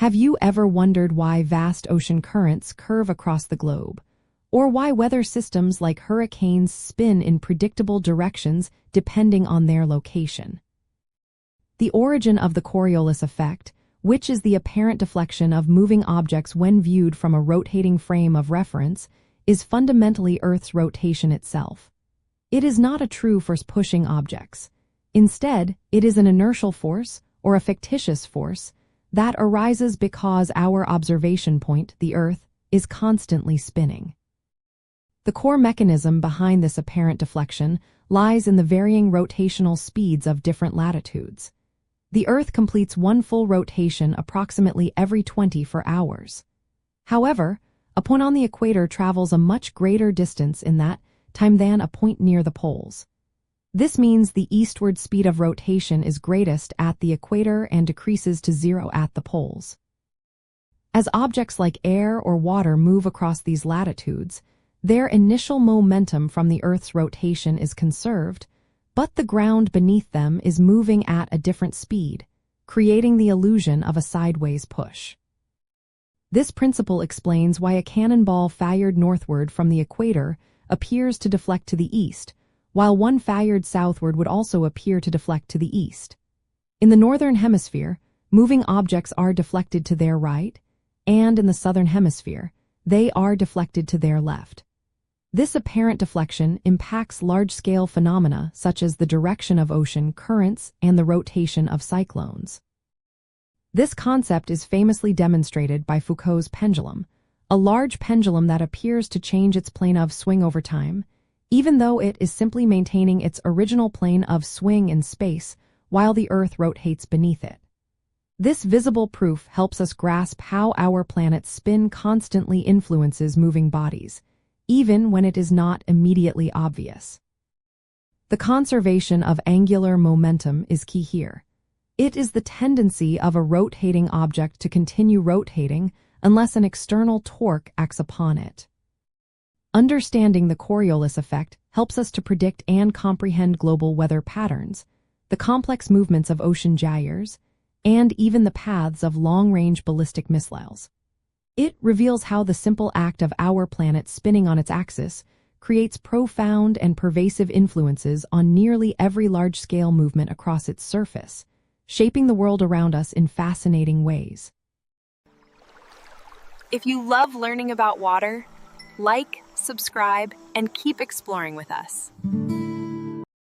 Have you ever wondered why vast ocean currents curve across the globe? Or why weather systems like hurricanes spin in predictable directions depending on their location? The origin of the Coriolis effect, which is the apparent deflection of moving objects when viewed from a rotating frame of reference, is fundamentally Earth's rotation itself. It is not a true force-pushing objects. Instead, it is an inertial force, or a fictitious force, that arises because our observation point, the Earth, is constantly spinning. The core mechanism behind this apparent deflection lies in the varying rotational speeds of different latitudes. The Earth completes one full rotation approximately every 24 hours. However, a point on the equator travels a much greater distance in that time than a point near the poles. This means the eastward speed of rotation is greatest at the equator and decreases to zero at the poles. As objects like air or water move across these latitudes, their initial momentum from the Earth's rotation is conserved, but the ground beneath them is moving at a different speed, creating the illusion of a sideways push. This principle explains why a cannonball fired northward from the equator appears to deflect to the east, while one fired southward would also appear to deflect to the east. In the northern hemisphere, moving objects are deflected to their right, and in the southern hemisphere, they are deflected to their left. This apparent deflection impacts large-scale phenomena such as the direction of ocean currents and the rotation of cyclones. This concept is famously demonstrated by Foucault's pendulum, a large pendulum that appears to change its plane of swing over time, even though it is simply maintaining its original plane of swing in space while the Earth rotates beneath it. This visible proof helps us grasp how our planet's spin constantly influences moving bodies, even when it is not immediately obvious. The conservation of angular momentum is key here. It is the tendency of a rotating object to continue rotating unless an external torque acts upon it. Understanding the Coriolis effect helps us to predict and comprehend global weather patterns, the complex movements of ocean gyres, and even the paths of long-range ballistic missiles. It reveals how the simple act of our planet spinning on its axis creates profound and pervasive influences on nearly every large-scale movement across its surface, shaping the world around us in fascinating ways. If you love learning about water, like, subscribe, and keep exploring with us.